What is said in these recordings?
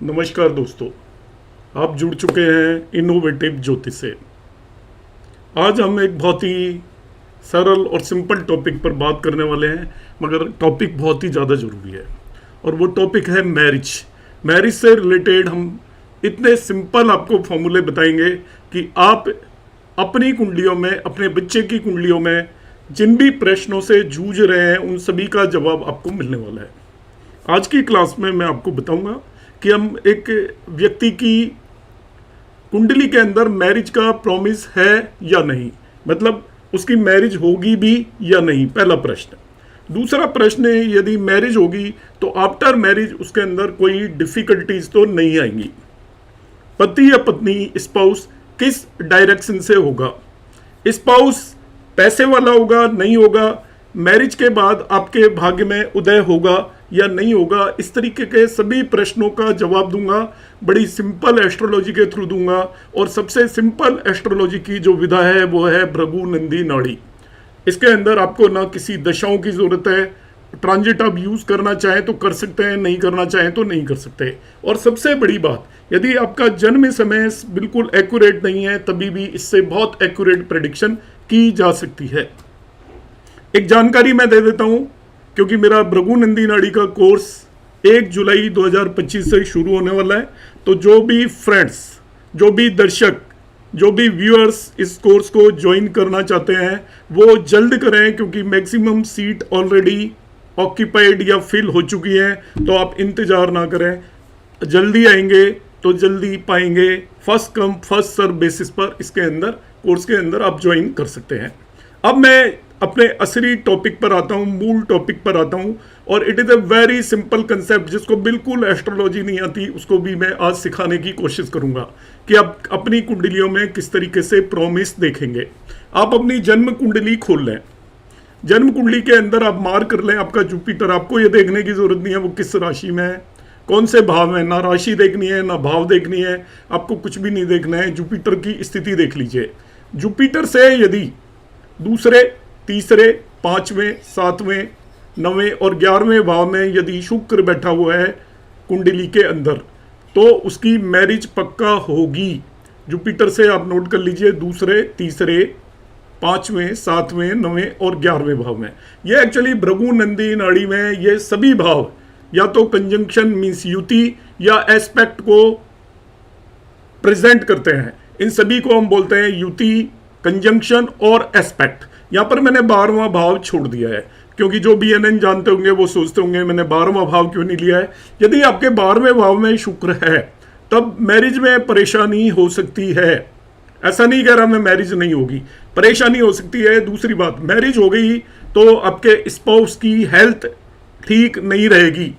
नमस्कार दोस्तों, आप जुड़ चुके हैं इनोवेटिव ज्योति से। आज हम एक बहुत ही सरल और सिंपल टॉपिक पर बात करने वाले हैं, मगर टॉपिक बहुत ही ज़्यादा ज़रूरी है और वो टॉपिक है मैरिज। मैरिज से रिलेटेड हम इतने सिंपल आपको फॉर्मूले बताएंगे कि आप अपनी कुंडलियों में, अपने बच्चे की कुंडलियों में जिन भी प्रश्नों से जूझ रहे हैं उन सभी का जवाब आपको मिलने वाला है। आज की क्लास में मैं आपको बताऊंगा कि हम एक व्यक्ति की कुंडली के अंदर मैरिज का प्रॉमिस है या नहीं, मतलब उसकी मैरिज होगी भी या नहीं, पहला प्रश्न। दूसरा प्रश्न है, यदि मैरिज होगी तो आफ्टर मैरिज उसके अंदर कोई डिफिकल्टीज तो नहीं आएंगी। पति या पत्नी, स्पाउस किस डायरेक्शन से होगा, स्पाउस पैसे वाला होगा नहीं होगा, मैरिज के बाद आपके भाग्य में उदय होगा या नहीं होगा, इस तरीके के सभी प्रश्नों का जवाब दूंगा। बड़ी सिंपल एस्ट्रोलॉजी के थ्रू दूंगा और सबसे सिंपल एस्ट्रोलॉजी की जो विधा है वो है भृगु नंदी नाड़ी। इसके अंदर आपको ना किसी दशाओं की जरूरत है, ट्रांजिट आप यूज करना चाहें तो कर सकते हैं, नहीं करना चाहें तो नहीं कर सकते। और सबसे बड़ी बात, यदि आपका जन्म समय बिल्कुल एक्यूरेट नहीं है तभी भी इससे बहुत एक्यूरेट प्रेडिक्शन की जा सकती है। एक जानकारी मैं दे देता हूं, क्योंकि मेरा भृगु नंदी नाड़ी का कोर्स 1 जुलाई 2025 से शुरू होने वाला है। तो जो भी फ्रेंड्स, जो भी दर्शक, जो भी व्यूअर्स इस कोर्स को ज्वाइन करना चाहते हैं वो जल्द करें, क्योंकि मैक्सिमम सीट ऑलरेडी ऑक्यूपाइड या फिल हो चुकी हैं। तो आप इंतजार ना करें, जल्दी आएंगे तो जल्दी पाएंगे। First come first serve basis पर इसके अंदर, कोर्स के अंदर आप ज्वाइन कर सकते हैं। अब मैं अपने असली टॉपिक पर आता हूँ, मूल टॉपिक पर आता हूँ, और it is a very simple concept. जिसको बिल्कुल एस्ट्रोलॉजी नहीं आती उसको भी मैं आज सिखाने की कोशिश करूंगा कि आप अपनी कुंडलियों में किस तरीके से प्रॉमिस देखेंगे। आप अपनी जन्म कुंडली खोल लें, जन्म कुंडली के अंदर आप मार्क कर लें आपका जुपिटर। आपको ये देखने की जरूरत नहीं है वो किस राशि में है, कौन से भाव में, ना राशि देखनी है ना भाव देखनी है, आपको कुछ भी नहीं देखना है, जुपिटर की स्थिति देख लीजिए। जुपिटर से यदि दूसरे, तीसरे, पांचवें, सातवें, नवें और 11वें भाव में यदि शुक्र बैठा हुआ है कुंडली के अंदर तो उसकी मैरिज पक्का होगी। जुपिटर से आप नोट कर लीजिए, दूसरे, तीसरे, पांचवें, सातवें, नवें और 11वें भाव में। ये एक्चुअली भृगु नंदी नाड़ी में ये सभी भाव या तो कंजंक्शन मीन्स युति या एस्पेक्ट को प्रेजेंट करते हैं। इन सभी को हम बोलते हैं युति, कंजंक्शन और एस्पेक्ट। यहां पर मैंने 12वां भाव छोड़ दिया है, क्योंकि जो BNN जानते होंगे वो सोचते होंगे मैंने 12वां भाव क्यों नहीं लिया है। यदि आपके 12वें भाव में शुक्र है तब मैरिज में परेशानी हो सकती है। ऐसा नहीं कह रहा मैं मैरिज नहीं होगी, परेशानी हो सकती है। दूसरी बात, मैरिज हो गई तो आपके स्पाउस की हेल्थ ठीक नहीं रहेगी।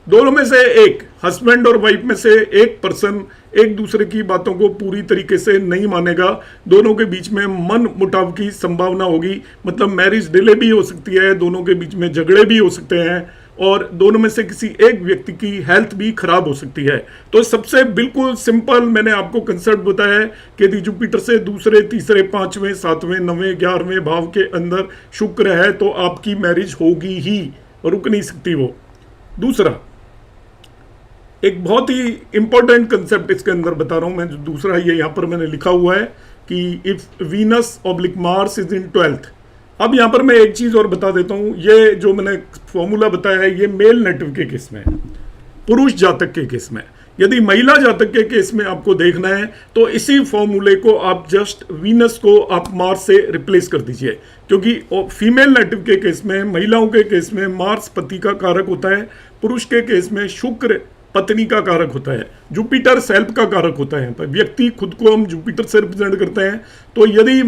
दोनों में से एक, हस्बैंड और वाइफ में से एक पर्सन एक दूसरे की बातों को पूरी तरीके से नहीं मानेगा, दोनों के बीच में मन मुटाव की संभावना होगी, मतलब मैरिज डिले भी हो सकती है, दोनों के बीच में झगड़े भी हो सकते हैं और दोनों में से किसी एक व्यक्ति की हेल्थ भी खराब हो सकती है। तो सबसे बिल्कुल सिंपल मैंने आपको कंसेप्ट बताया है कि यदि जुपिटर से दूसरे, तीसरे, पांचवें, सातवें, नवें, 11वें भाव के अंदर शुक्र है तो आपकी मैरिज होगी ही, रुक नहीं सकती वो। दूसरा, एक बहुत ही इंपॉर्टेंट कंसेप्ट इसके अंदर बता रहा हूं मैं, जो दूसरा ये यहां पर मैंने लिखा हुआ है कि if Venus oblique Mars is in 12th। अब यहां पर मैं एक चीज और बता देता हूं, ये जो मैंने फॉर्मूला बताया है ये मेल नेटिव के केस में है, पुरुष जातक के केस में। यदि महिला जातक के केस में आपको देखना है तो इसी फॉर्मूले को आप जस्ट वीनस को आप मार्स से रिप्लेस कर दीजिए, क्योंकि फीमेल नेटिव के केस में, महिलाओं के केस में मार्स पति का कारक होता है, पुरुष के केस में शुक्र पत्नी का कारक होता है, जुपिटर सेल्फ का कारक होता है। व्यक्ति खुद को हम जुपिटर से रिप्रेजेंट करते हैं। तो यदि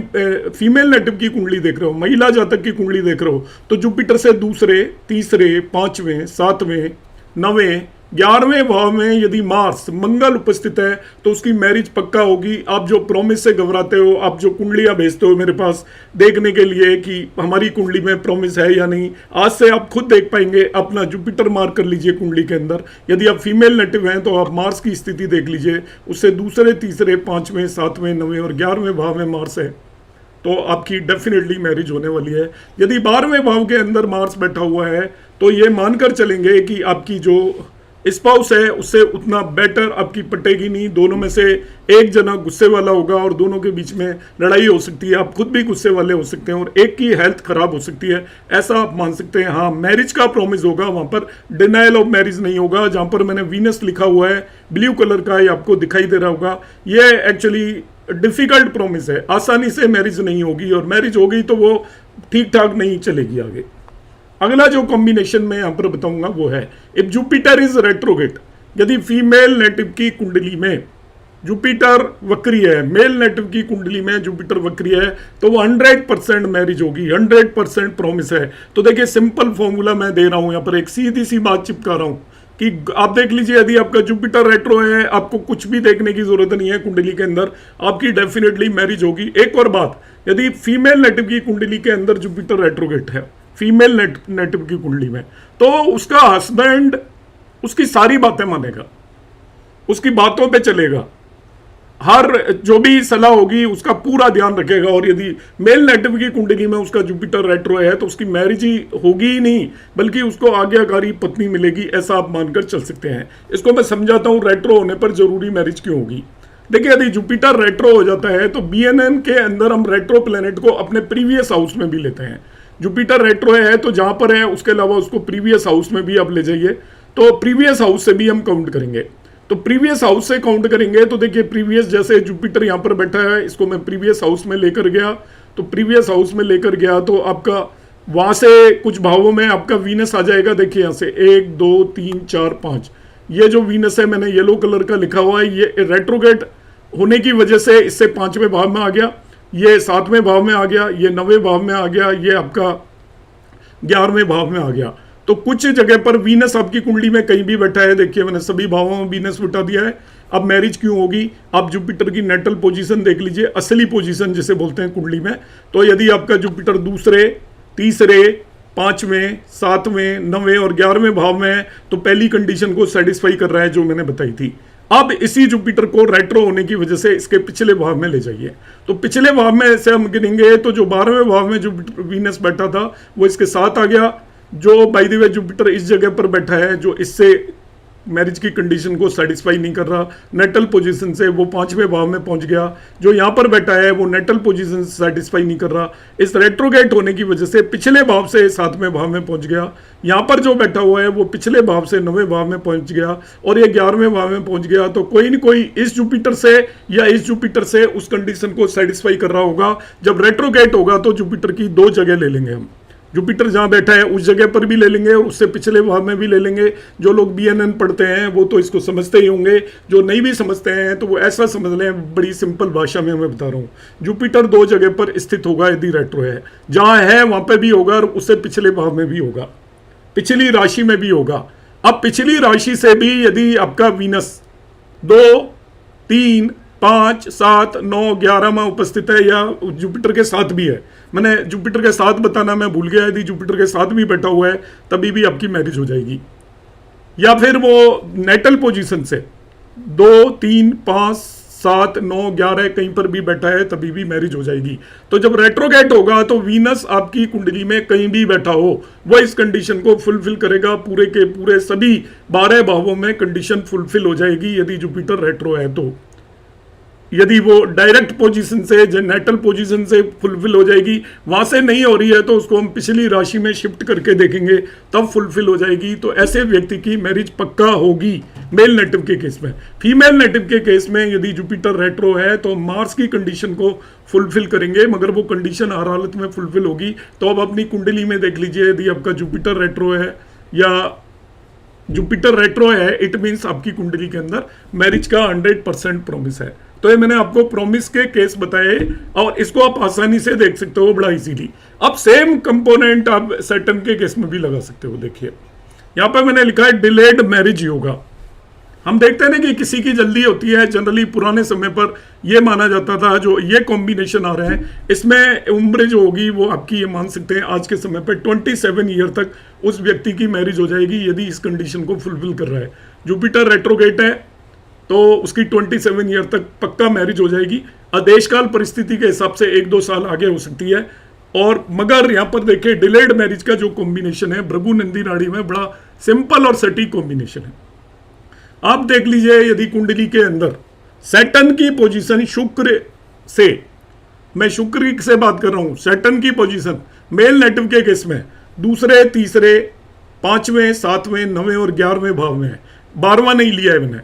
फीमेल नेटिव की कुंडली देख रहे हो, महिला जातक की कुंडली देख रहे हो, तो जुपिटर से दूसरे, तीसरे, पांचवें, सातवें, नवें, 11वें भाव में यदि मार्स, मंगल उपस्थित है तो उसकी मैरिज पक्का होगी। आप जो प्रॉमिस से घबराते हो, आप जो कुंडलियां भेजते हो मेरे पास देखने के लिए कि हमारी कुंडली में प्रॉमिस है या नहीं, आज से आप खुद देख पाएंगे। अपना जुपिटर मार्क कर लीजिए कुंडली के अंदर। यदि आप फीमेल नेटिव हैं तो आप मार्स की स्थिति देख लीजिए, उससे दूसरे, तीसरे, पांचवें, सातवें, नवें और 11वें भाव में मार्स है तो आपकी डेफिनेटली मैरिज होने वाली है। यदि 12वें भाव के अंदर मार्स बैठा हुआ है तो ये मानकर चलेंगे कि आपकी जो स्पाउस है उससे उतना बेटर आपकी पटेगी नहीं। दोनों में से एक जना गुस्से वाला होगा और दोनों के बीच में लड़ाई हो सकती है, आप खुद भी गुस्से वाले हो सकते हैं और एक की हेल्थ खराब हो सकती है, ऐसा आप मान सकते हैं। हाँ, मैरिज का प्रॉमिस होगा, वहां पर डिनायल ऑफ मैरिज नहीं होगा। जहां पर मैंने वीनस लिखा हुआ है ब्लू कलर का, ये आपको दिखाई दे रहा होगा, ये एक्चुअली डिफिकल्ट प्रॉमिस है, आसानी से मैरिज नहीं होगी और मैरिज हो गई तो वो ठीक ठाक नहीं चलेगी आगे। अगला जो कॉम्बिनेशन मैं यहां पर बताऊंगा वो है इफ जुपिटर इज रेट्रोगेट, यदि फीमेल नेटिव की कुंडली में जुपिटर वक्री है, मेल नेटिव की कुंडली में जुपिटर वक्री है, तो वो 100% मैरिज होगी, 100% प्रॉमिस है। तो देखिए सिंपल फॉर्मूला मैं दे रहा हूं, यहां पर एक सीधी सी बात चिपका रहा हूं कि आप देख लीजिए, यदि आपका जुपिटर रेट्रो है, आपको कुछ भी देखने की जरूरत नहीं है कुंडली के अंदर, आपकी डेफिनेटली मैरिज होगी। एक और बात, यदि फीमेल नेटिव की कुंडली के अंदर जुपिटर रेट्रोगेट है, फीमेल नेटिव की कुंडली में, तो उसका हस्बैंड उसकी सारी बातें मानेगा, उसकी बातों पे चलेगा, हर जो भी सलाह होगी उसका पूरा ध्यान रखेगा। और यदि मेल नेटिव की कुंडली में उसका जुपिटर रेट्रो है तो उसकी मैरिज ही होगी ही नहीं, बल्कि उसको आज्ञाकारी पत्नी मिलेगी, ऐसा आप मानकर चल सकते हैं। इसको मैं समझाता हूं रेट्रो होने पर जरूरी मैरिज क्यों होगी। देखिए, यदि जुपिटर रेट्रो हो जाता है तो BNN के अंदर हम रेट्रो प्लेनेट को अपने प्रीवियस हाउस में भी लेते हैं। जुपिटर रेट्रो है तो जहां पर है उसके अलावा उसको प्रीवियस हाउस में भी आप ले जाइए, तो प्रीवियस हाउस से भी हम काउंट करेंगे। तो प्रीवियस हाउस से काउंट करेंगे तो देखिए प्रीवियस, जैसे जुपिटर यहां पर बैठा है, इसको मैं प्रीवियस हाउस में लेकर गया, तो प्रीवियस हाउस में लेकर गया तो आपका वहां से कुछ भावों में आपका वीनस आ जाएगा। देखिए यहां से 1 2 3 4 5, ये जो वीनस है मैंने येलो कलर का लिखा हुआ है, ये रेट्रोगेट होने की वजह से इससे 5वें भाव में आ गया, ये 7वें भाव में आ गया, ये 9वें भाव में आ गया, ये आपका 11वें भाव में आ गया। तो कुछ जगह पर वीनस आपकी कुंडली में कहीं भी बैठा है, देखिए मैंने सभी भावों में वीनस बिठा दिया है। अब मैरिज क्यों होगी, आप जुपिटर की नेटल पोजीशन देख लीजिए, असली पोजीशन जिसे बोलते हैं कुंडली में। तो यदि आपका जुपिटर दूसरे, तीसरे, 5वें, 7वें, 9वें और 11वें भाव में है तो पहली कंडीशन को सेटिस्फाई कर रहा है जो मैंने बताई थी। अब इसी जुपिटर को रेट्रो होने की वजह से इसके पिछले भाव में ले जाइए, तो पिछले भाव में से हम गिनेंगे तो जो 12वें भाव में जुपिटर वीनस बैठा था वो इसके साथ आ गया। जो बाय द वे जुपिटर इस जगह पर बैठा है जो इससे मैरिज की कंडीशन को सेटिस्फाई नहीं कर रहा, नेटल पोजीशन से वो 5वें भाव में पहुंच गया। जो यहां पर बैठा है वो नेटल पोजीशन से सेटिस्फाई नहीं कर रहा, इस रेट्रोगेट होने की वजह से पिछले भाव से 7वें भाव में पहुंच गया। यहां पर जो बैठा हुआ है वो पिछले भाव से 9वें भाव में पहुंच गया और ये 11वें भाव में पहुंच गया। तो कोई ना कोई इस जुपिटर से या इस जुपिटर से उस कंडीशन को सेटिस्फाई कर रहा होगा। जब रेट्रोगेट होगा तो जुपिटर की 2 जगह ले लेंगे हम, जुपिटर जहां बैठा है उस जगह पर भी ले लेंगे और उससे पिछले भाव में भी ले लेंगे। जो लोग BNN पढ़ते हैं वो तो इसको समझते ही होंगे, जो नहीं भी समझते हैं तो वो ऐसा समझ लें, बड़ी सिंपल भाषा में मैं बता रहा हूँ। जुपिटर 2 जगह पर स्थित होगा यदि रेट्रो है, जहां है वहां पे भी होगा और उससे पिछले भाव में भी होगा, पिछली राशि में भी होगा। अब पिछली राशि से भी यदि आपका वीनस 2 3 5 7 9 11 में उपस्थित है या जुपिटर के साथ भी है, मैंने जुपिटर के साथ बताना मैं भूल गया, यदि जुपिटर के साथ भी बैठा हुआ है तभी भी आपकी मैरिज हो जाएगी। या फिर वो नेटल पोजीशन से 2 3 5 7 9 11 कहीं पर भी बैठा है तभी भी मैरिज हो जाएगी। तो जब रेट्रोगेट होगा तो वीनस आपकी कुंडली में कहीं भी बैठा हो वो इस कंडीशन को फुलफिल करेगा, पूरे के पूरे सभी 12 भावों में कंडीशन फुलफिल हो जाएगी यदि जुपिटर रेट्रो है तो। यदि वो डायरेक्ट पोजीशन से, नेटल पोजीशन से फुलफिल हो जाएगी, वहां से नहीं हो रही है तो उसको हम पिछली राशि में शिफ्ट करके देखेंगे तब फुलफिल हो जाएगी। तो ऐसे व्यक्ति की मैरिज पक्का होगी मेल नेटिव के केस में। फीमेल नेटिव के केस में यदि जुपिटर रेट्रो है तो मार्स की कंडीशन को फुलफिल करेंगे, मगर वो कंडीशन हर हालत में फुलफिल होगी। तो अब अपनी कुंडली में देख लीजिए, यदि आपका जुपिटर रेट्रो है या जुपिटर रेट्रो है, इट मीन्स आपकी कुंडली के अंदर मैरिज का 100% प्रॉमिस है। तो ये मैंने आपको प्रॉमिस के केस बताए और इसको आप आसानी से देख सकते हो, बड़ा इजीली। अब सेम कंपोनेंट आप सैटर्न के केस में भी लगा सकते हो। देखिए यहाँ पे मैंने लिखा है डिलेड मैरिज योगा। हम देखते हैं ना कि किसी की जल्दी होती है, जनरली पुराने समय पर यह माना जाता था, जो ये कॉम्बिनेशन आ रहे हैं इसमें उम्र जो होगी वो आपकी, ये मान सकते हैं आज के समय पर 27 ईयर तक उस व्यक्ति की मैरिज हो जाएगी यदि इस कंडीशन को फुलफिल कर रहा है। जुपिटर रेट्रोगेट है तो उसकी 27 ईयर तक पक्का मैरिज हो जाएगी। आदेशकाल परिस्थिति के हिसाब से 1-2 साल आगे हो सकती है। और मगर यहाँ पर देखिए डिलेड मैरिज का जो कॉम्बिनेशन है भृगु नंदी नाड़ी में, बड़ा सिंपल और सटीक कॉम्बिनेशन है। आप देख लीजिए, यदि कुंडली के अंदर सैटर्न की पोजीशन शुक्र से, मैं शुक्र से बात कर रहा हूं, सैटर्न की पोजीशन मेल नेटिव के केस में दूसरे, तीसरे, पांचवें, सातवें, नवें और 11वें भाव में है, 12वां नहीं लिया है मैंने।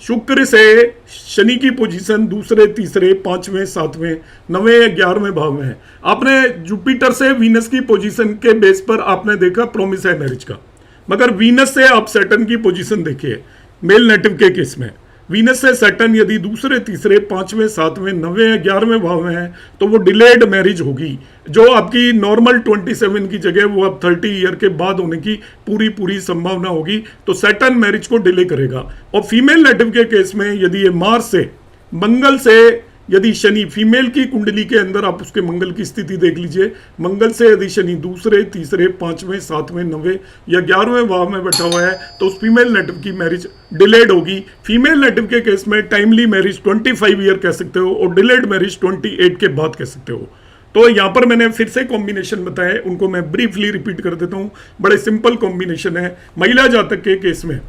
शुक्र से शनि की पोजीशन दूसरे, तीसरे, पांचवें, सातवें, नवें, 11वें भाव में है। आपने जुपिटर से वीनस की पोजीशन के बेस पर आपने देखा प्रॉमिस है मैरिज का, मगर वीनस से आप सैटर्न की पोजीशन देखिए मेल नेटिव के केस में। वीनस से सैटर्न यदि दूसरे, तीसरे, पांचवें, सातवें, नवें, 11वें भाव में है तो वो डिलेड मैरिज होगी, जो आपकी नॉर्मल 27 की जगह वो अब 30 ईयर के बाद होने की पूरी संभावना होगी। तो सैटर्न मैरिज को डिले करेगा। और फीमेल नेटिव के केस में यदि ये मार्स से, मंगल से यदि शनि, फीमेल की कुंडली के अंदर आप उसके मंगल की स्थिति देख लीजिए, मंगल से यदि शनि दूसरे, तीसरे, पांचवें, सातवें, नवें या 11वें भाव में बैठा हुआ है तो उस फीमेल नेटिव की मैरिज डिलेड होगी। फीमेल नेटिव के केस में टाइमली मैरिज 25 ईयर कह सकते हो और डिलेड मैरिज 28 के बाद कह सकते हो। तो यहां पर मैंने फिर से कॉम्बिनेशन बताए, उनको मैं ब्रीफली रिपीट कर देता हूं। बड़े सिंपल कॉम्बिनेशन है। महिला जातक के केस में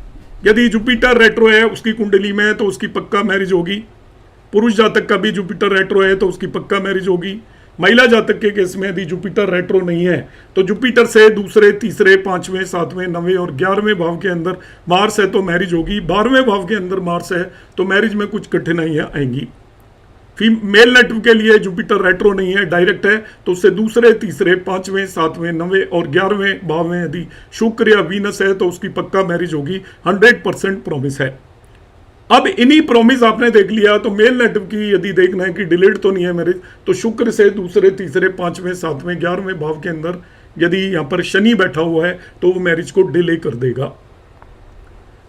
यदि जुपिटर रेट्रो है उसकी कुंडली में तो उसकी पक्का मैरिज होगी। पुरुष जातक का भी जुपिटर रेट्रो है तो उसकी पक्का मैरिज होगी। महिला जातक के केस में यदि जुपिटर रेट्रो नहीं है तो जुपिटर से दूसरे, तीसरे, पांचवें, सातवें, नवें और 11वें भाव के अंदर मार्स है तो मैरिज होगी। 12वें भाव के अंदर मार्स है तो मैरिज में कुछ कठिनाइयां आएंगी। मेल नेटिव के लिए जुपिटर रेट्रो नहीं है, डायरेक्ट है, तो उससे दूसरे, तीसरे, पांचवें, सातवें, नवें और 11वें भाव में यदि शुक्र या वीनस है तो उसकी पक्का मैरिज होगी। 100% प्रॉमिस है। अब इन्हीं प्रॉमिस आपने देख लिया तो मेल नेटिव की यदि देखना है कि डिलेड तो नहीं है मैरिज, तो शुक्र से दूसरे, तीसरे, पांचवें, सातवें, 11वें भाव के अंदर यदि यहां पर शनि बैठा हुआ है तो वो मैरिज को डिले कर देगा।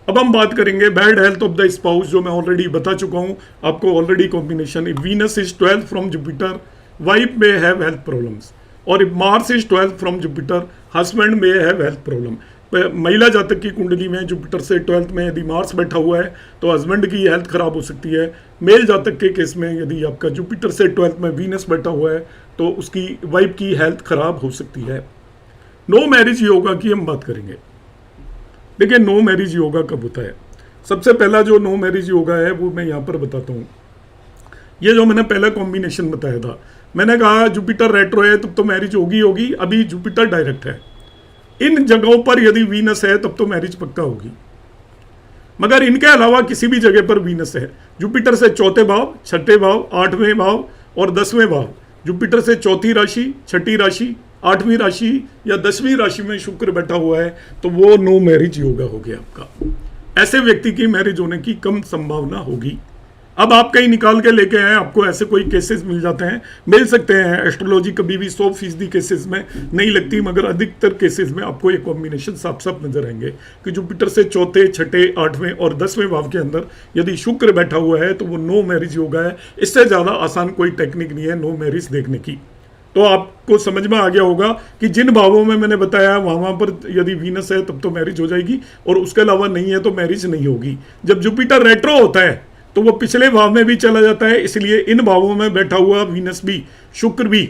अब हम बात करेंगे bad health of the spouse, जो मैं ऑलरेडी बता चुका हूं आपको already combination. If Venus is 12 from Jupiter, wife में हैव हेल्थ प्रॉब्लम्स, और if Mars is 12 from Jupiter, husband में हैव हेल्थ प्रॉब्लम। महिला जातक की कुंडली में जुपिटर से 12th में यदि मार्स बैठा हुआ है तो हस्बैंड की हेल्थ खराब हो सकती है। मेल जातक के केस में यदि आपका जुपिटर से 12th में वीनस बैठा हुआ है तो उसकी वाइफ की हेल्थ खराब हो सकती है। नो मैरिज योगा की हम बात करेंगे। देखिए, नो मैरिज योगा कब होता है? सबसे पहला जो नो मैरिज योगा है वो मैं यहाँ पर बताता हूँ। ये जो मैंने पहला कॉम्बिनेशन बताया था, मैंने कहा जुपिटर रेट्रो है तब तो मैरिज होगी। अभी जुपिटर डायरेक्ट है। इन जगहों पर यदि वीनस है तब तो मैरिज पक्का होगी। मगर इनके अलावा किसी भी जगह पर वीनस है, जुपिटर से चौथे भाव, छठे भाव, 8वें भाव और 10वें भाव, जुपिटर से चौथी राशि, छठी राशि, 8वीं राशि या 10वीं राशि में शुक्र बैठा हुआ है तो वो नो मैरिज योगा हो गया आपका। ऐसे व्यक्ति की मैरिज होने की कम संभावना होगी। अब आप कहीं निकाल के लेके आए, आपको ऐसे कोई केसेस मिल जाते हैं, मिल सकते हैं। एस्ट्रोलॉजी कभी भी 100% केसेस में नहीं लगती, मगर अधिकतर केसेस में आपको ये कॉम्बिनेशन साफ साफ नजर आएंगे कि जुपिटर से चौथे, छठे, 8वें और 10वें भाव के अंदर यदि शुक्र बैठा हुआ है तो वो नो मैरिज योगा है। इससे ज्यादा आसान कोई टेक्निक नहीं है नो मैरिज देखने की। तो आपको समझ में आ गया होगा कि जिन भावों में मैंने बताया वहां पर यदि वीनस है तब तो मैरिज हो जाएगी, और उसके अलावा नहीं है तो मैरिज नहीं होगी। जब जुपिटर रेट्रो होता है तो वो पिछले भाव में भी चला जाता है, इसलिए इन भावों में बैठा हुआ वीनस भी, शुक्र भी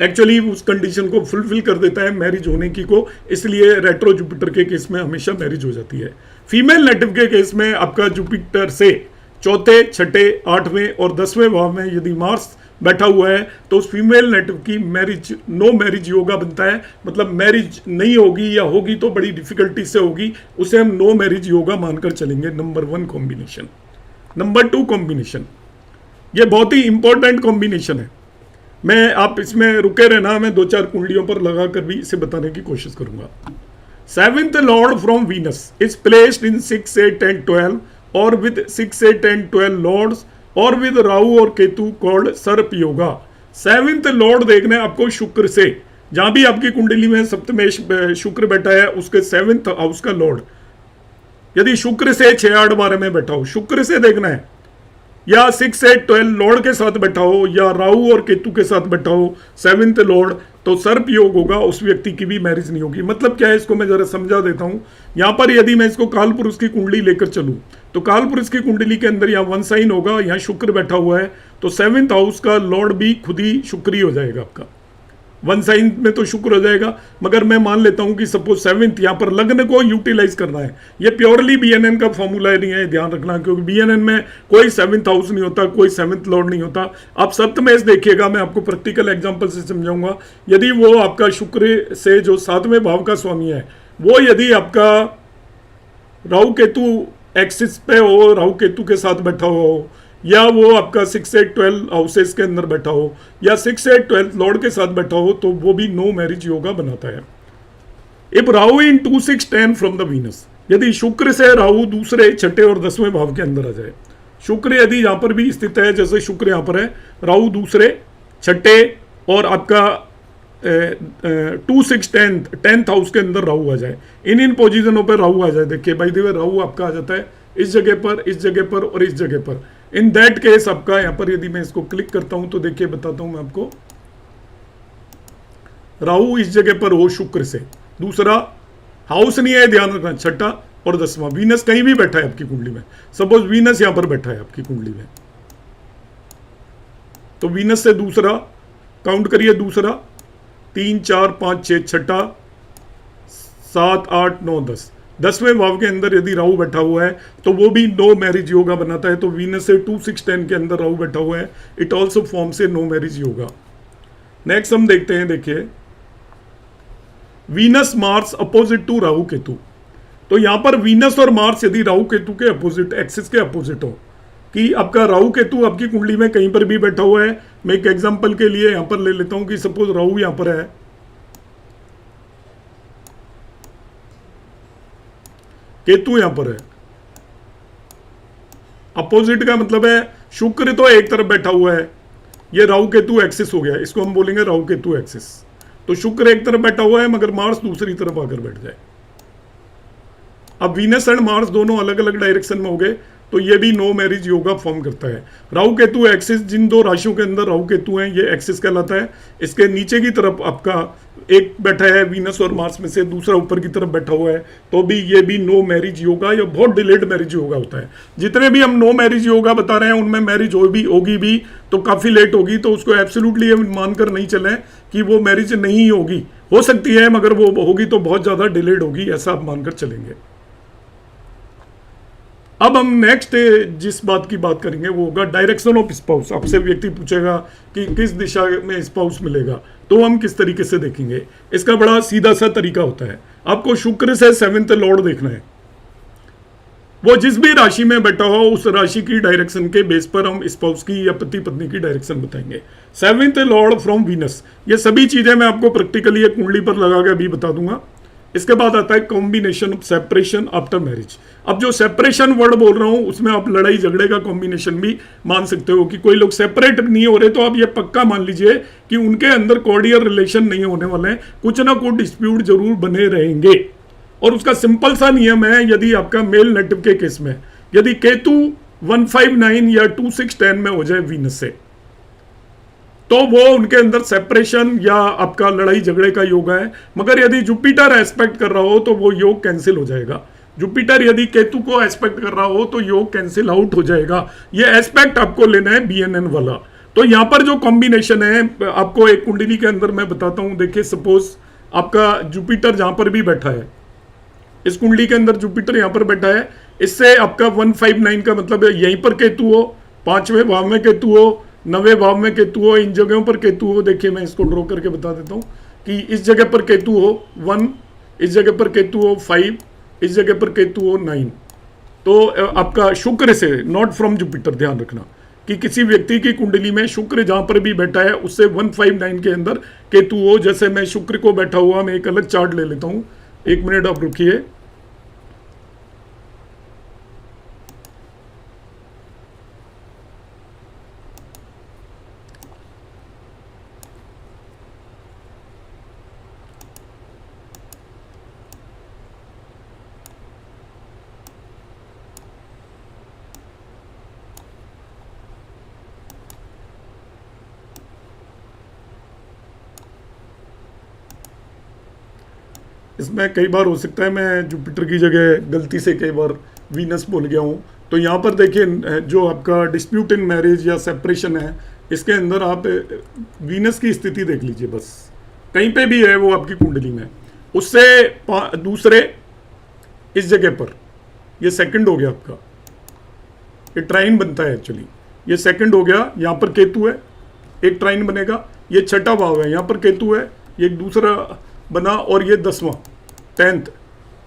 एक्चुअली उस कंडीशन को फुलफिल कर देता है मैरिज होने की को, इसलिए रेट्रो जुपिटर के केस में हमेशा मैरिज हो जाती है। फीमेल नेटिव के केस में आपका जुपिटर से चौथे, छठे, 8वें और 10वें भाव में यदि मार्स बैठा हुआ है तो उस फीमेल नेटिव की मैरिज, नो मैरिज योगा बनता है। मतलब मैरिज नहीं होगी या होगी तो बड़ी डिफिकल्टी से होगी, उसे हम नो मैरिज योगा मानकर चलेंगे। Number 1 combination. नंबर 2 कॉम्बिनेशन, ये बहुत ही इंपॉर्टेंट कॉम्बिनेशन है। मैं, आप इसमें रुके रहना, मैं 2-4 कुंडलियों पर लगाकर भी इसे बताने की कोशिश करूंगा। 7th Lord from Venus is placed in 6, 8 and 12 और विद 6, 8 and 12 लॉर्ड्स और विद राहु और केतु कॉल्ड सर्प योगा। 7th लॉर्ड देखना है आपको शुक्र से, जहां भी आपकी कुंडली में सप्तमेश शुक्र बैठा है उसके 7th हाउस का लॉर्ड यदि शुक्र से 6, 8, 12 में बैठा हो, शुक्र से देखना है, या 6, 8, 12 लॉर्ड के साथ बैठा हो या राहु और केतु के साथ बैठा हो 7th लॉर्ड, तो सर्प योग होगा, उस व्यक्ति की भी मैरिज नहीं होगी। मतलब क्या है, इसको मैं जरा समझा देता हूं। यहां पर यदि मैं इसको काल पुरुष की कुंडली लेकर चलूं तो काल पुरुष की कुंडली के अंदर यहाँ 1 साइन होगा, यहाँ शुक्र बैठा हुआ है तो 7th हाउस का लॉर्ड भी खुद ही शुक्र ही हो जाएगा आपका। वन साइन में तो शुक्र हो जाएगा, मगर मैं मान लेता हूं कि सपोज सेवेंथ यहां पर लग्न को यूटिलाइज करना है। ये प्योरली बीएनएन का फॉर्मूला नहीं है, ध्यान रखना, क्योंकि बीएनएन में कोई सेवेंथ हाउस नहीं होता, कोई सेवेंथ लॉर्ड नहीं होता। आप सप्तमेश देखिएगा, मैं आपको प्रैक्टिकल एग्जांपल से समझाऊंगा। यदि वो आपका शुक्र से जो 7वें भाव का स्वामी है, वो यदि आपका राहु केतु एक्सिस पे हो, राहु केतु के साथ बैठा हुआ हो, या वो आपका 6, 8, 12 हाउसेस के अंदर बैठा हो, या 6, 8, 12 लॉर्ड के साथ बैठा हो, तो वो भी नो मैरिज योगा बनाता है। If Rahu in 2, 6, 10 from the Venus, यदि शुक्र से राहु दूसरे, छठे और 10वें भाव के अंदर आ जाए, शुक्र यदि यहां पर भी स्थित है, जैसे शुक्र यहां पर है, राहु दूसरे, छठे और आपका 2, 6, 10th हाउस के अंदर राहु आ जाए, इन पोजीशनों पर राहु आ जाए। देखिए भाई देखिए, राहु आपका आ जाता है इस जगह पर, इस जगह पर और इस जगह पर। इन दैट केस आपका यहां पर यदि मैं इसको क्लिक करता हूं तो देखिए बताता हूं मैं आपको, राहु इस जगह पर हो शुक्र से, दूसरा हाउस नहीं है, ध्यान रखना, छठा और 10वां। वीनस कहीं भी बैठा है आपकी कुंडली में, सपोज वीनस यहां पर बैठा है आपकी कुंडली में, तो वीनस से दूसरा काउंट करिए, दूसरा 3, 4, 5, 6, छठा 7, 8, 9, 10, 10वें भाव के अंदर यदि राहु बैठा हुआ है तो वो भी नो मैरिज योगा बनाता है। तो वीनस से 2, 6, 10 के अंदर राहु बैठा हुआ है, इट ऑल्सो फॉर्म से नो मैरिज योगा। नेक्स्ट हम देखते हैं, देखिए Venus Mars opposite to Rahu Ketu. तो यहां पर वीनस और मार्स यदि राहु केतु के अपोजिट, एक्सिस के अपोजिट हो, कि आपका राहु केतु आपकी कुंडली में कहीं पर भी बैठा हुआ है। मैं एक एग्जांपल के लिए यहां पर ले लेता हूं कि सपोज राहु यहां पर है, केतु यहां पर है, अपोजिट का मतलब है शुक्र तो एक तरफ बैठा हुआ है, ये राहु केतु एक्सिस हो गया, इसको हम बोलेंगे राहु केतु एक्सिस। तो शुक्र एक तरफ बैठा हुआ है मगर मार्स दूसरी तरफ आकर बैठ जाए। अब वीनस एंड मार्स दोनों अलग अलग डायरेक्शन में हो गए, तो ये भी नो मैरिज योगा फॉर्म करता है। राहु केतु एक्सिस, जिन दो राशियों के अंदर राहु केतु हैं, ये एक्सिस कहलाता है। इसके नीचे की तरफ आपका एक बैठा है वीनस और मार्स में से, दूसरा ऊपर की तरफ बैठा हुआ है, तो भी ये भी नो मैरिज योगा या बहुत डिलेड मैरिज योगा होता है। जितने भी हम नो मैरिज योगा बता रहे हैं उनमें मैरिज होगी भी तो काफी लेट होगी, तो उसको एब्सोल्युटली मानकर नहीं चलें कि वो मैरिज नहीं होगी, हो सकती है मगर वो होगी तो बहुत ज्यादा डिलेड होगी, ऐसा आप मानकर चलेंगे। अब हम नेक्स्ट जिस बात की बात करेंगे वो होगा डायरेक्शन ऑफ स्पाउस। आपसे व्यक्ति पूछेगा कि किस दिशा में स्पाउस मिलेगा, तो हम किस तरीके से देखेंगे। इसका बड़ा सीधा सा तरीका होता है, आपको शुक्र से 7th लॉर्ड देखना है, वो जिस भी राशि में बैठा हो उस राशि की डायरेक्शन के बेस पर हम स्पाउस की या पति पत्नी की डायरेक्शन बताएंगे। 7th लॉर्ड फ्रॉम वीनस, ये सभी चीजें मैं आपको प्रैक्टिकली एक कुंडली पर लगा के अभी बता दूंगा। इसके बाद आता है combination of separation after marriage. अब जो सेपरेशन वर्ड बोल रहा हूं उसमें आप लड़ाई झगड़े का कॉम्बिनेशन भी मान सकते हो कि कोई लोग सेपरेट नहीं हो रहे, तो आप ये पक्का मान लीजिए कि उनके अंदर कॉर्डियल रिलेशन नहीं होने वाले हैं, कुछ ना कुछ डिस्प्यूट जरूर बने रहेंगे। और उसका सिंपल सा नियम है, यदि आपका मेल नेटिव के केस में यदि केतु 159 या 2610 में हो जाए वीनस से, तो वो उनके अंदर सेपरेशन या आपका लड़ाई झगड़े का योग है। मगर यदि जुपिटर एस्पेक्ट कर रहा हो तो वो योग कैंसिल हो जाएगा। जुपिटर यदि केतु को एस्पेक्ट कर रहा हो तो योग कैंसिल आउट हो जाएगा। ये एस्पेक्ट आपको लेना है बीएनएन वाला। तो यहां पर जो कॉम्बिनेशन है आपको एक कुंडली के अंदर मैं बताता हूं। देखिए सपोज आपका जुपिटर जहां पर भी बैठा है, इस कुंडली के अंदर जुपिटर यहां पर बैठा है, इससे आपका 159 का मतलब है यहीं पर केतु हो, 5वें भाव में केतु हो, 9वें भाव में केतु हो, इन जगहों पर केतु हो। देखिए मैं इसको ड्रॉ करके बता देता हूं कि इस जगह पर केतु हो 1, इस जगह पर केतु हो 5, इस जगह पर केतु हो 9। तो आपका शुक्र से, नॉट फ्रॉम जुपिटर, ध्यान रखना कि किसी व्यक्ति की कुंडली में शुक्र जहां पर भी बैठा है उससे 159 के अंदर केतु हो। जैसे मैं शुक्र को बैठा हुआ मैं एक अलग चार्ट ले लेता हूं, 1 मिनट आप रुकिए। इसमें कई बार हो सकता है मैं जुपिटर की जगह गलती से कई बार वीनस बोल गया हूँ। तो यहाँ पर देखिए जो आपका डिस्प्यूट इन मैरिज या सेपरेशन है, इसके अंदर आप वीनस की स्थिति देख लीजिए बस। कहीं पे भी है वो आपकी कुंडली में, उससे दूसरे इस जगह पर, ये सेकंड हो गया आपका, ये ट्राइन बनता है एक्चुअली, ये सेकंड हो गया, यहां पर केतु है, एक ट्राइन बनेगा, ये छठा भाव है, यहां पर केतु है, ये एक दूसरा बना, और ये 10वां 10th,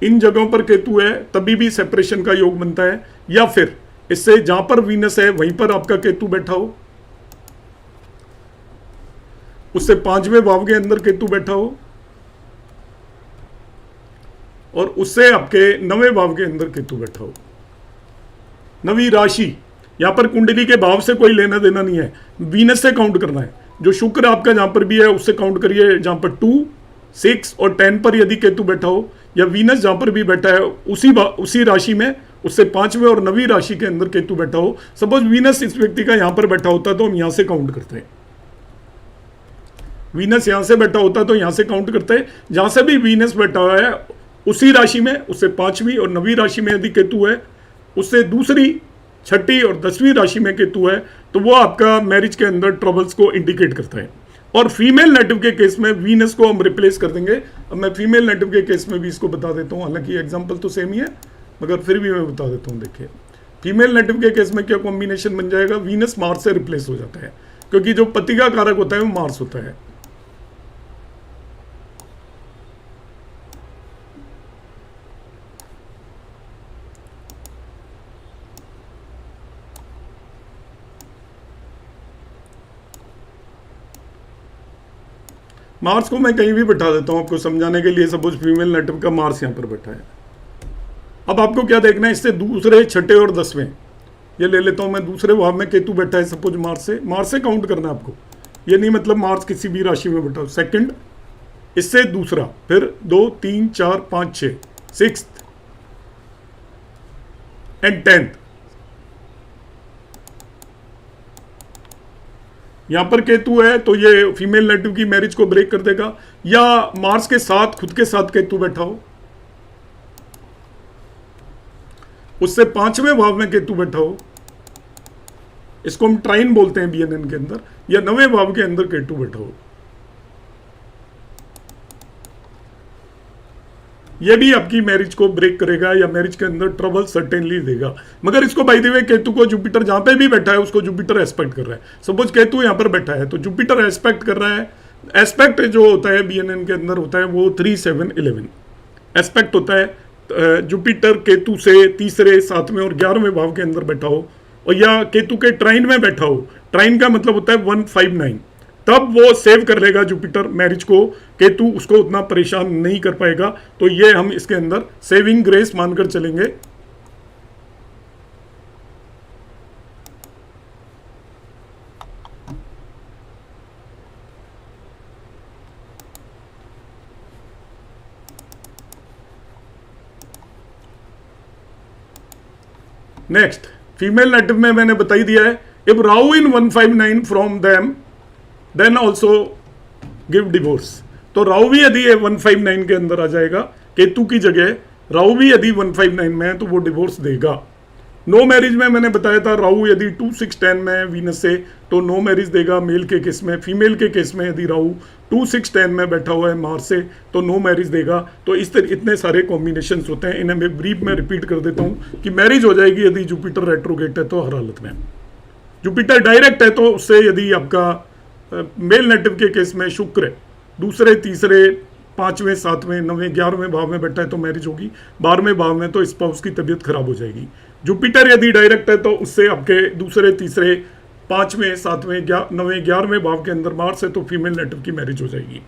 इन जगहों पर केतु है तभी भी सेपरेशन का योग बनता है। या फिर इससे जहां पर वीनस है वहीं पर आपका केतु बैठा हो, उससे 5वें भाव के अंदर केतु बैठा हो, और उससे आपके 9वें भाव के अंदर केतु बैठा हो। नवी राशि, यहां पर कुंडली के भाव से कोई लेना देना नहीं है, वीनस से काउंट करना है। जो शुक्र आपका जहां पर भी है उससे काउंट करिए, जहां पर 2, 6 और 10 पर यदि केतु बैठा हो, या वीनस जहां पर भी बैठा है उसी राशि में, उससे 5वें और 9वीं राशि के अंदर केतु बैठा हो। सपोज वीनस इस व्यक्ति का यहां पर बैठा होता तो हम यहां से काउंट करते हैं, वीनस यहां से बैठा होता तो यहां से काउंट करते हैं। जहां से भी वीनस बैठा हुआ है उसी राशि में, उससे 5वीं और 9वीं राशि में यदि केतु है, उससे दूसरी, छठी और 10वीं राशि में केतु है, तो वो आपका मैरिज के अंदर ट्रबल्स को इंडिकेट करता है। और फीमेल नेटिव के केस में वीनस को हम रिप्लेस कर देंगे। अब मैं फीमेल नेटिव के केस में भी इसको बता देता हूं, हालांकि एग्जांपल तो सेम ही है मगर फिर भी मैं बता देता हूं। देखिए फीमेल नेटिव के केस में क्या कॉम्बिनेशन बन जाएगा, वीनस मार्स से रिप्लेस हो जाता है, क्योंकि जो पति का कारक होता है वो मार्स होता है। मार्स को मैं कहीं भी बैठा देता हूं आपको समझाने के लिए। सपोज फीमेल नेटिव का मार्स यहां पर बैठा है। अब आपको क्या देखना है, इससे दूसरे, छठे और 10वें, ये ले लेता हूं मैं, दूसरे भाव में केतु बैठा है सपोज मार्स से काउंट करना है आपको। ये नहीं मतलब मार्स किसी भी राशि में बैठा हो, सेकंड, इससे दूसरा, फिर 2, 3, 4, 5, 6, 6th एंड 10th। यहां पर केतु है तो ये फीमेल नेटिव की मैरिज को ब्रेक कर देगा। या मार्स के साथ, खुद के साथ केतु बैठा हो, उससे 5वें भाव में केतु बैठा हो, इसको हम ट्राइन बोलते हैं बीएनएन के अंदर, या 9वें भाव के अंदर केतु बैठा हो, ये भी आपकी मैरिज को ब्रेक करेगा या मैरिज के अंदर ट्रबल सर्टेनली देगा। मगर इसको बाय द वे केतु को जुपिटर जहां पे भी बैठा है उसको जुपिटर एस्पेक्ट कर रहा है। सपोज केतु यहां पर बैठा है तो जुपिटर एस्पेक्ट कर रहा है। एस्पेक्ट जो होता है बीएनएन के अंदर होता है वो 3, 7, 11 एस्पेक्ट होता है। जुपिटर केतु से तीसरे, 7वें और 11वें भाव के अंदर बैठा हो, और या केतु के ट्राइन में बैठा हो। ट्राइन का मतलब होता है 159, तब वो सेव कर लेगा जुपिटर मैरिज को, केतु उसको उतना परेशान नहीं कर पाएगा। तो ये हम इसके अंदर सेविंग ग्रेस मानकर चलेंगे। नेक्स्ट फीमेल नेटिव में मैंने बता ही दिया है, if Rahu in 159 from them then also give divorce. तो राहु भी यदि 159 के अंदर आ जाएगा केतु की जगह, राहु भी यदि 159 में है तो वो डिवोर्स देगा। नो मैरिज में मैंने बताया था राहु यदि 2, 6, 10 में वीनस से तो नो मैरिज देगा मेल के केस में। फीमेल के केस में यदि राहु 2, 6, 10 में बैठा हुआ है मार्स से तो नो मैरिज देगा। तो इस तरह इतने सारे कॉम्बिनेशन होते हैं, इन्हें मैं ब्रीफ में रिपीट कर देता हूँ कि मैरिज हो जाएगी यदि जुपिटर रेट्रोगेट है तो हर हालत में। जुपिटर डायरेक्ट है तो उससे यदि आपका मेल नेटिव के केस में शुक्र दूसरे, तीसरे, 5वें, 7वें, 9वें, 11वें भाव में बैठा है तो मैरिज होगी। 12वें भाव में तो स्पाउस की तबीयत खराब हो जाएगी। जुपिटर यदि डायरेक्ट है तो उससे आपके दूसरे, तीसरे, 5वें, 7वें, 9वें, 11वें भाव के अंदर मार्स है तो फीमेल नेटिव की मैरिज हो जाएगी।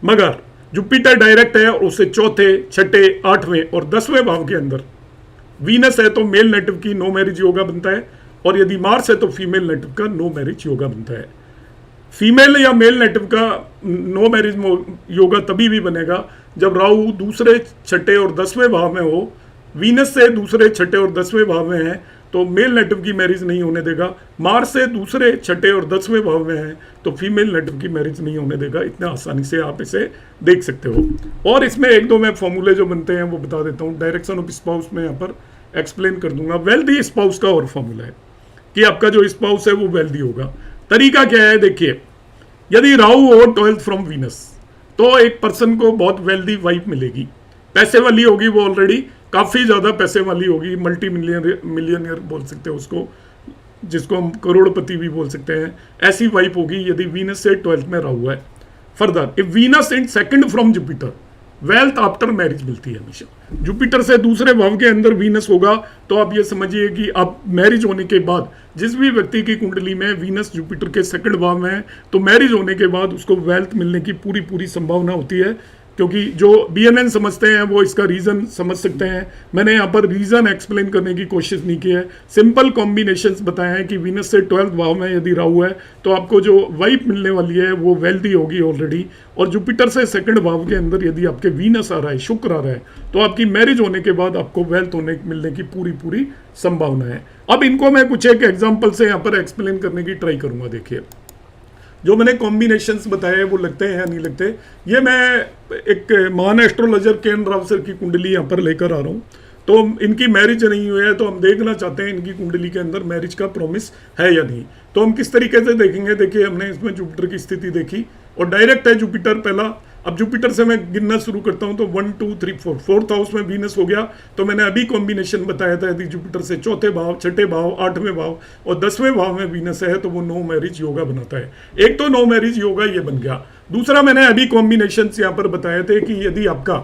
मगर जुपिटर डायरेक्ट है और उससे चौथे, छठे, 8वें और 10वें भाव के अंदर वीनस है तो मेल नेटिव की नो मैरिज योगा बनता है, और यदि मार्स है तो फीमेल नेटिव का नो मैरिज योगा बनता है। फीमेल या मेल नेटिव का नो मैरिज योगा तभी भी बनेगा जब राहु दूसरे, छठे और 10वें भाव में हो। वीनस से दूसरे, छठे और 10वें भाव में है तो मेल नेटिव की मैरिज नहीं होने देगा। मार्स से दूसरे, छठे और 10वें भाव में है तो फीमेल नेटिव की मैरिज नहीं होने देगा। इतना आसानी से आप इसे देख सकते हो। और इसमें 1-2 मैं फॉर्मूले जो बनते हैं वो बता देता हूँ। डायरेक्शन ऑफ स्पाउस में यहाँ पर एक्सप्लेन कर दूंगा। वेल्दी स्पाउस का और फॉर्मूला है कि आपका जो स्पाउस है वो वेल्दी होगा। तरीका क्या है देखिए, यदि राहु हो 12th फ्रॉम वीनस, तो एक पर्सन को बहुत वेल्दी वाइफ मिलेगी, पैसे वाली होगी, वो ऑलरेडी काफ़ी ज़्यादा पैसे वाली होगी, मल्टी मिलियनियर बोल सकते हैं उसको, जिसको हम करोड़पति भी बोल सकते हैं। ऐसी वाइफ होगी यदि वीनस से 12th में राहु है। Further, if Venus in second from Jupiter, wealth after marriage मिलती है हमेशा। जुपिटर से दूसरे भाव के अंदर वीनस होगा तो आप ये समझिए कि आप मैरिज होने के बाद, जिस भी व्यक्ति की कुंडली में वीनस जुपिटर के सेकंड भाव में है, तो मैरिज होने के बाद उसको वेल्थ मिलने की पूरी पूरी संभावना होती है। क्योंकि जो BNN समझते हैं वो इसका रीज़न समझ सकते हैं। मैंने यहाँ पर रीज़न एक्सप्लेन करने की कोशिश नहीं की है, सिंपल कॉम्बिनेशंस बताए हैं कि वीनस से 12th भाव में यदि राहु है तो आपको जो वाइफ मिलने वाली है वो वेल्दी होगी ऑलरेडी। और जुपिटर से सेकंड भाव के अंदर यदि आपके वीनस आ रहा है, शुक्र आ रहा है, तो आपकी मैरिज होने के बाद आपको वेल्थ मिलने की पूरी पूरी संभावना है। अब इनको मैं कुछ एक एग्जाम्पल से यहाँ पर एक्सप्लेन करने की ट्राई करूँगा। देखिए, जो मैंने कॉम्बिनेशंस बताए वो लगते हैं या नहीं लगते, ये मैं एक महान एस्ट्रोलॉजर केन राव सर की कुंडली यहाँ पर लेकर आ रहा हूँ। तो इनकी मैरिज नहीं हुई है, तो हम देखना चाहते हैं इनकी कुंडली के अंदर मैरिज का प्रॉमिस है या नहीं। तो हम किस तरीके से देखेंगे, देखिए हमने इसमें जुपिटर की स्थिति देखी और डायरेक्ट है जुपिटर पहला। अब जुपिटर से मैं गिनना शुरू करता हूं तो 1 2 3 4, 4th हाउस में वीनस हो गया। तो मैंने अभी कॉम्बिनेशन बताया था, यदि जुपिटर से चौथे भाव, छठे भाव, 8वें भाव और 10वें भाव में वीनस है तो वो नो मैरिज योगा बनाता है। एक तो नो मैरिज योगा ये बन गया। दूसरा, मैंने अभी कॉम्बिनेशन यहाँ पर बताए थे कि यदि आपका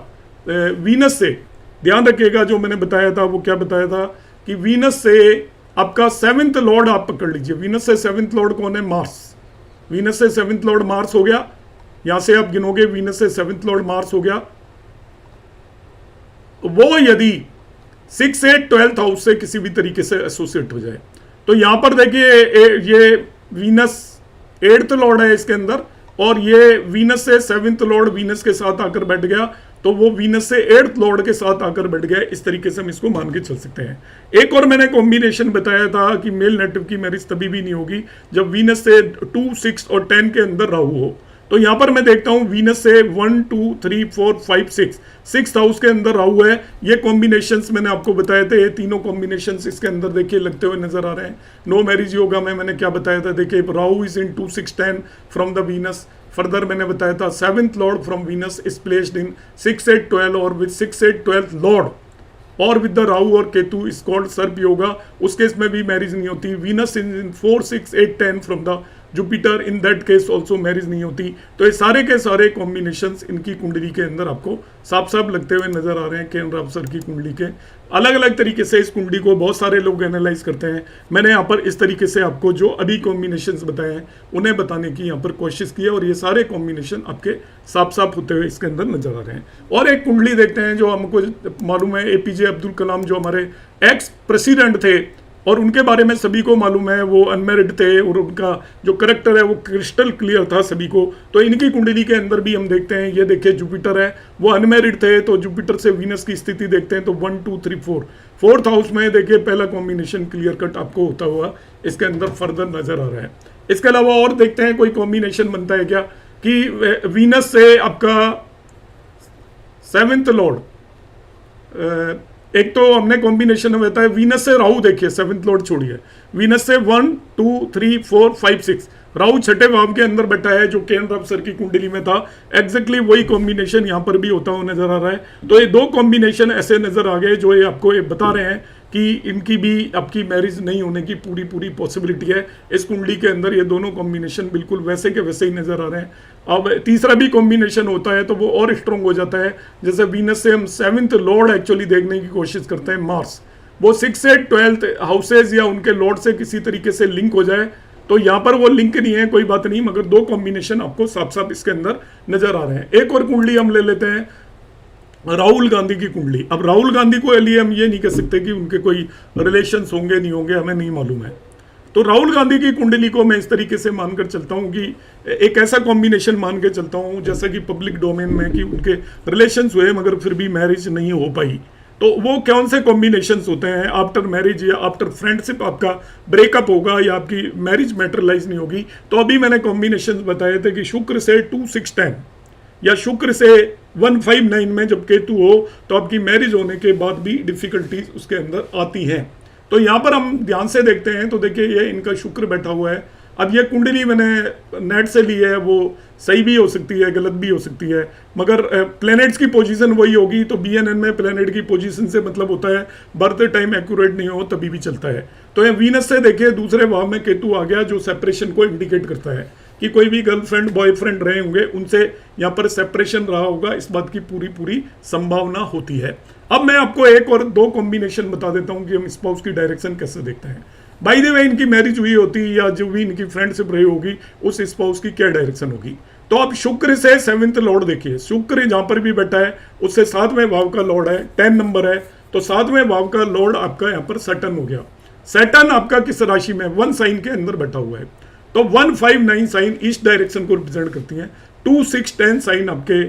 वीनस से, ध्यान रखिएगा जो मैंने बताया था वो क्या बताया था कि वीनस से आपका 7th लॉर्ड आप पकड़ लीजिए। वीनस से 7th लॉर्ड कौन है? मार्स। वीनस से 7th लॉर्ड मार्स हो गया। यहां से आप गिनोगे, वीनस से 7th लॉर्ड मार्स हो गया। वो यदि 6 8 12th हाउस से किसी भी तरीके से एसोसिएट हो जाए तो यहां पर देखिए ये वीनस 8th लॉर्ड है इसके अंदर, और ये वीनस से 7th लॉर्ड वीनस के साथ आकर बैठ गया, तो वो वीनस से 8th लॉर्ड के साथ आकर बैठ गया। इस तरीके से हम इसको मान के चल सकते हैं। एक और मैंने कॉम्बिनेशन बताया था कि मेल नेटिव की मैरिज तभी भी नहीं होगी जब वीनस से 2 6 और 10 के अंदर राहु हो। तो यहां पर मैं देखता हूं वीनस से 1 2 3 4 5 6 हाउस के अंदर राहु है। ये कॉम्बिनेशंस मैंने आपको बताए थे, ये तीनों कॉम्बिनेशंस इसके अंदर देखिए लगते हुए नजर आ रहे हैं। नो मैरिज योगा में मैंने क्या बताया था, देखिए Rahu is in 2 6 10 from the Venus. Further मैंने बताया था 7th Lord from Venus is placed in 6 8 12 और विद 6 8 12th लॉर्ड और विद द राहु और केतु इज कॉल्ड सर्प योगा। उस केस में भी मैरिज नहीं होती। Venus in 4 6 8 10 from the Jupiter, in that case also marriage नहीं होती। तो ये सारे के सारे कॉम्बिनेशंस इनकी कुंडली के अंदर आपको साफ साफ लगते हुए नजर आ रहे हैं। केन राव सर की कुंडली के अलग अलग तरीके से इस कुंडली को बहुत सारे लोग एनालाइज करते हैं। मैंने यहाँ पर इस तरीके से आपको जो अभी कॉम्बिनेशंस बताए हैं उन्हें बताने की यहाँ पर कोशिश की है, और ये सारे कॉम्बिनेशन आपके साफ साफ होते हुए इसके अंदर नजर आ रहे हैं। और एक कुंडली देखते हैं जो हमको मालूम है, APJ अब्दुल कलाम जो हमारे एक्स प्रेसिडेंट थे और उनके बारे में सभी को मालूम है, वो अनमेरिड थे और उनका जो करेक्टर है वो क्रिस्टल क्लियर था सभी को। तो इनकी कुंडली के अंदर भी हम देखते हैं, ये देखिए जुपिटर है, वो अनमेरिड थे, तो जुपिटर से वीनस की स्थिति देखते हैं तो 1 2 3 4 4th हाउस में देखिए पहला कॉम्बिनेशन क्लियर कट आपको होता हुआ इसके अंदर फर्दर नजर आ रहा है। इसके अलावा और देखते हैं कोई कॉम्बिनेशन बनता है क्या कि वीनस से आपका 7th लॉर्ड, एक तो हमने कॉम्बिनेशन में बताया वीनस से राहु, देखिए 7th लॉर्ड छोड़िए, वीनस से 1 2 3 4 5 6 राहु छठे भाव के अंदर बैठा है जो केन राव सर की कुंडली में था। एग्जैक्टली वही कॉम्बिनेशन यहाँ पर भी होता हुआ नजर आ रहा है। तो ये दो कॉम्बिनेशन ऐसे नजर आ गए जो ये आपको ये बता रहे हैं कि इनकी भी आपकी मैरिज नहीं होने की पूरी पूरी पॉसिबिलिटी है। इस कुंडली के अंदर ये दोनों कॉम्बिनेशन बिल्कुल वैसे के वैसे ही नजर आ रहे हैं। अब तीसरा भी कॉम्बिनेशन होता है तो वो और स्ट्रॉन्ग हो जाता है। जैसे वीनस से हम 7th लॉर्ड एक्चुअली देखने की कोशिश करते हैं, मार्स, वो 6 से 12th हाउसेज या उनके लॉर्ड से किसी तरीके से लिंक हो जाए, तो यहाँ पर वो लिंक नहीं है, कोई बात नहीं, मगर दो कॉम्बिनेशन आपको साफ साफ इसके अंदर नजर आ रहे हैं। एक और कुंडली हम ले लेते हैं, राहुल गांधी की कुंडली। अब राहुल गांधी को लिए हम ये नहीं कह सकते कि उनके कोई रिलेशंस होंगे नहीं होंगे, हमें नहीं मालूम है। तो राहुल गांधी की कुंडली को मैं इस तरीके से मानकर चलता हूं कि एक ऐसा कॉम्बिनेशन मान के चलता हूं जैसा कि पब्लिक डोमेन में कि उनके रिलेशंस हुए मगर फिर भी मैरिज नहीं हो पाई। तो वो कौन से कॉम्बिनेशंस होते हैं? आफ्टर मैरिज या आफ्टर फ्रेंडशिप आपका ब्रेकअप होगा या आपकी मैरिज मैटरलाइज नहीं होगी। तो अभी मैंने कॉम्बिनेशंस बताए थे कि शुक्र से 2 6 10 या शुक्र से 1 5 9 में जब केतु हो तो आपकी मैरिज होने के बाद भी डिफिकल्टीज उसके अंदर आती हैं। तो यहाँ पर हम ध्यान से देखते हैं तो देखिए ये इनका शुक्र बैठा हुआ है अब ये कुंडली मैंने नेट से ली है, वो सही भी हो सकती है, गलत भी हो सकती है, मगर प्लैनेट्स की पोजीशन वही होगी। तो BNN में प्लैनेट की पोजीशन से मतलब होता है बर्थ टाइम एक्यूरेट नहीं हो तभी भी चलता है। तो ये वीनस से देखिए दूसरे भाव में केतु आ गया, जो सेपरेशन को इंडिकेट करता है कि कोई भी गर्लफ्रेंड बॉयफ्रेंड रहे होंगे उनसे यहाँ पर सेपरेशन रहा होगा, इस बात की पूरी पूरी संभावना होती है। अब मैं आपको एक और दो कॉम्बिनेशन बता देता हूँ कि हम स्पाउस की डायरेक्शन कैसे देखते हैं। बाय द वे इनकी मैरिज हुई होती या जो भी इनकी फ्रेंडशिप रही होगी उस स्पाउस की क्या डायरेक्शन होगी। तो अब शुक्र से 7th लॉर्ड देखिए, शुक्र जहां पर भी बैठा है उससे 7वें भाव का लॉर्ड है, 10 नंबर है, तो 7वें भाव का लॉर्ड आपका यहाँ पर सैटर्न हो गया। सैटर्न आपका किस राशि में, 1 साइन के अंदर बैठा हुआ है। तो 1, 5, 9 साइन ईस्ट डायरेक्शन को रिप्रेजेंट करती हैं, 2, 6, 10 साइन आपके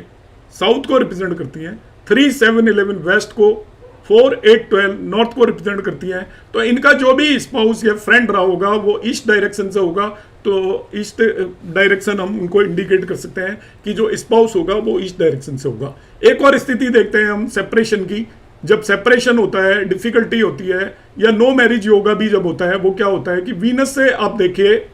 साउथ को रिप्रेजेंट करती हैं, 3, 7, 11 वेस्ट को, 4, 8, 12 नॉर्थ को रिप्रेजेंट करती हैं। तो इनका जो भी स्पाउस या फ्रेंड रहा होगा वो ईस्ट डायरेक्शन से होगा, तो ईस्ट डायरेक्शन हम उनको इंडिकेट कर सकते हैं कि जो स्पाउस होगा वो ईस्ट डायरेक्शन से होगा। एक और स्थिति देखते हैं हम सेपरेशन की। जब सेपरेशन होता है, डिफिकल्टी होती है, या नो मैरिज योगा भी जब होता है, वो क्या होता है कि वीनस से आप देखिए,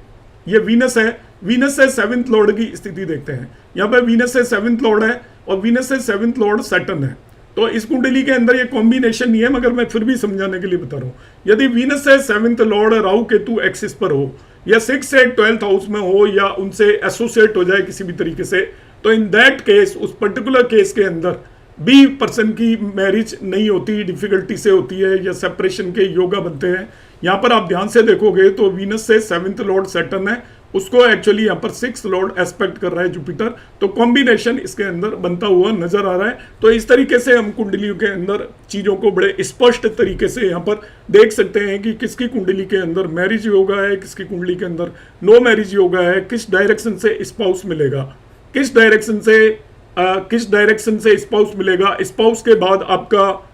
ये वीनस है, वीनस से 7th लॉर्ड की स्थिति देखते हैं। यहाँ पर वीनस से 7th लॉर्ड है और वीनस से 7th लॉर्ड सैटर्न है। तो इस कुंडली के अंदर ये कॉम्बिनेशन नहीं है, मगर मैं फिर भी समझाने के लिए बता रहा हूँ। यदि वीनस से 7th Lord Rahu Ketu axis पर हो, या 6 से 12th हाउस में हो, या उनसे एसोसिएट हो जाए किसी भी तरीके से, तो इन दैट केस, उस पर्टिकुलर केस के अंदर बी पर्सन की मैरिज नहीं होती, डिफिकल्टी से होती है, या सेपरेशन के योगा बनते हैं। यहाँ पर आप ध्यान से देखोगे तो वीनस से 7th लॉर्ड सैटर्न है, उसको एक्चुअली यहाँ पर 6th लॉर्ड एस्पेक्ट कर रहा है जुपिटर। तो कॉम्बिनेशन इसके अंदर बनता हुआ नजर आ रहा है। तो इस तरीके से हम कुंडलियों के अंदर चीजों को बड़े स्पष्ट तरीके से यहाँ पर देख सकते हैं कि किसकी कुंडली के अंदर मैरिज योगा है, किसकी कुंडली के अंदर नो मैरिज योगा है, किस डायरेक्शन से स्पाउस मिलेगा, किस डायरेक्शन से स्पाउस मिलेगा, स्पाउस के बाद आपका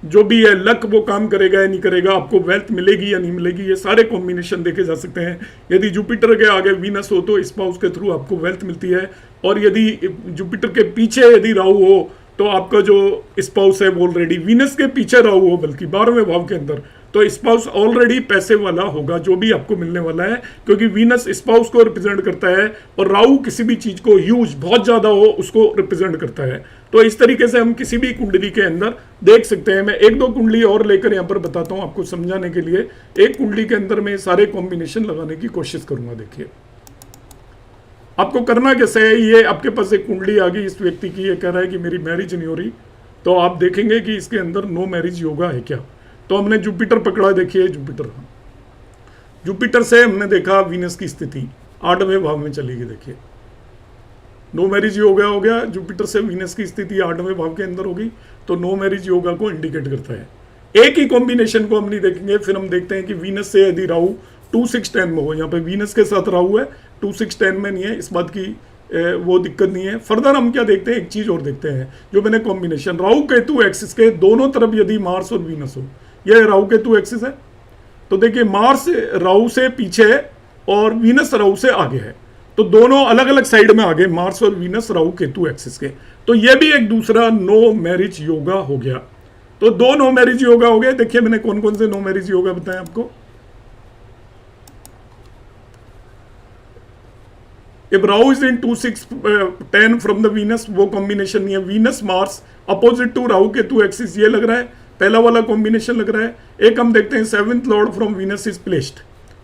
जो भी है लक वो काम करेगा या नहीं करेगा, आपको वेल्थ मिलेगी या नहीं मिलेगी, ये सारे कॉम्बिनेशन देखे जा सकते हैं। यदि जुपिटर के आगे वीनस हो तो स्पाउस के थ्रू आपको वेल्थ मिलती है, और यदि जुपिटर के पीछे यदि राहु हो तो आपका जो स्पाउस है वो ऑलरेडी वीनस के पीछे राहु हो, बल्कि 12वें भाव के अंदर, तो स्पाउस ऑलरेडी पैसे वाला होगा जो भी आपको मिलने वाला है, क्योंकि वीनस स्पाउस को रिप्रेजेंट करता है और राहु किसी भी चीज को ह्यूज बहुत ज्यादा हो उसको रिप्रेजेंट करता है। तो इस तरीके से हम किसी भी कुंडली के अंदर देख सकते हैं। मैं एक दो कुंडली और लेकर यहाँ पर बताता हूँ आपको समझाने के लिए। एक कुंडली के अंदर मैं सारे कॉम्बिनेशन लगाने की कोशिश करूंगा। देखिए आपको करना कैसे है, ये आपके पास एक कुंडली आ गई इस व्यक्ति की, ये कह रहा है कि मेरी मैरिज नहीं हो रही, तो आप देखेंगे कि इसके अंदर नो मैरिज योगा है क्या। तो हमने जुपिटर पकड़ा, देखिए जुपिटर से हमने देखा वीनस की स्थिति 8वें भाव में चली गई। देखिए नो मैरिज योगा हो गया, जुपिटर से वीनस की स्थिति 8वें भाव के अंदर होगी, तो नो मैरिज योगा को इंडिकेट करता है। एक ही कॉम्बिनेशन को हम नहीं देखेंगे, फिर हम देखते हैं कि वीनस से यदि राहु 2, 6, 10 में हो, यहाँ पे वीनस के साथ राहु है, 2, 6, 10 में नहीं है, इस बात की वो दिक्कत नहीं है। फर्दर हम क्या देखते हैं, एक चीज और देखते हैं जो मैंने कॉम्बिनेशन राहु केतु एक्सिस के दोनों तरफ यदि मार्स और वीनस हो, यह राहु केतु एक्सिस है, तो देखिए मार्स राहु से पीछे है और वीनस राहु से आगे है, तो दोनों अलग अलग साइड में आगे मार्स और वीनस राहु केतु एक्सिस के, तो यह भी एक दूसरा नो मैरिज योगा हो गया। तो दो नो मैरिज योगा हो गए। देखिए मैंने कौन कौन से नो मैरिज योगा बताए आपको। If Rahu is in 2, 6, 10 from the Venus, वो कॉम्बिनेशन नहीं है। Venus Mars opposite to Rahu Ketu axis, ये लग रहा है, पहला वाला कॉम्बिनेशन लग रहा है। एक हम देखते हैं 7th Lord from Venus is placed,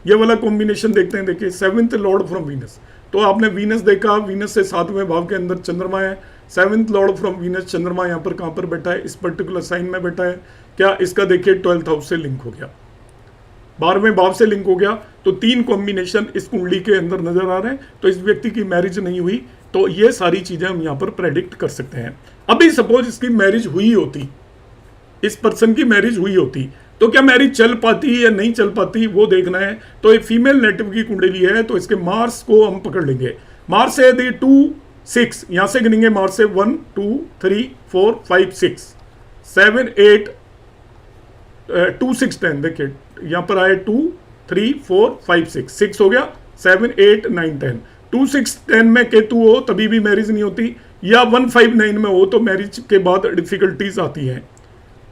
ये वाला कॉम्बिनेशन देखते हैं। देखिए 7th लॉर्ड फ्रॉम वीनस, तो आपने वीनस देखा, वीनस से 7वें भाव के अंदर चंद्रमा है। 7th लॉर्ड फ्रॉम वीनस, चंद्रमा यहाँ पर कहाँ पर बैठा है, इस पर्टिकुलर साइन में बैठा है। क्या इसका देखिए 12th हाउस से लिंक हो गया, 12वें भाव से लिंक हो गया। तो 3 कॉम्बिनेशन इस कुंडली के अंदर नजर आ रहे हैं। तो इस व्यक्ति की मैरिज नहीं हुई, तो ये सारी चीजें हम यहाँ पर प्रेडिक्ट कर सकते हैं। अभी सपोज इसकी मैरिज हुई होती, इस पर्सन की मैरिज हुई होती, तो क्या मैरिज चल पाती या नहीं चल पाती वो देखना है। तो एक फीमेल नेटिव की कुंडली है, तो इसके मार्स को हम पकड़ लेंगे। मार्स है यदि 2, 6, यहां से गिनेंगे मार्स से 1, 2, 3, 4, 5, 6, 7, 8, 2, 6, 10। देखिए यहां पर आए 2, 3, 4, 5, 6 हो गया, 7, 8, 9, 10। 2, 6, 10 में केतु हो तभी भी मैरिज नहीं होती, या 1, 5, 9 में हो तो मैरिज के बाद डिफिकल्टीज आती हैं।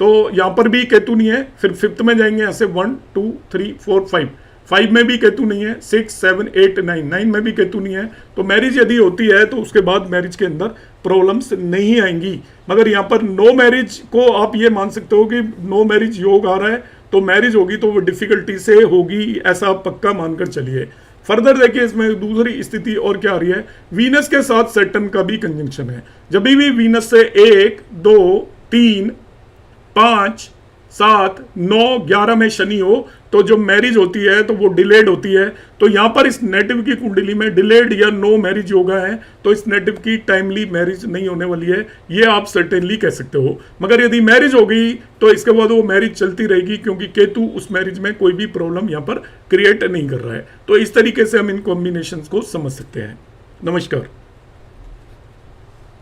तो यहां पर भी केतु नहीं है। फिर 5th में जाएंगे, यहां से 1, 2, 3, 4, 5, 5 में भी केतु नहीं है, 6, 7, 8, 9 में भी केतु नहीं है। तो मैरिज यदि होती है तो उसके बाद मैरिज के अंदर प्रॉब्लम्स नहीं आएंगी। मगर यहाँ पर नो मैरिज को आप ये मान सकते हो कि नो मैरिज योग आ रहा है तो मैरिज होगी तो वो डिफिकल्टी से होगी, ऐसा आप पक्का मानकर चलिए। फर्दर देखिए इसमें दूसरी स्थिति और क्या आ रही है, वीनस के साथ सैटर्न का भी कंजंक्शन है। जब भी वीनस से 1, 2, 3, 5, 7, 9, 11 में शनि हो तो जो मैरिज होती है तो वो डिलेड होती है। तो यहां पर इस नेटिव की कुंडली में डिलेड या नो मैरिज योगा है, तो इस नेटिव की टाइमली मैरिज नहीं होने वाली है, ये आप सर्टेनली कह सकते हो। मगर यदि मैरिज हो गई तो इसके बाद वो मैरिज चलती रहेगी, क्योंकि केतु उस मैरिज में कोई भी प्रॉब्लम यहां पर क्रिएट नहीं कर रहा है। तो इस तरीके से हम इन कॉम्बिनेशंस को समझ सकते हैं। नमस्कार।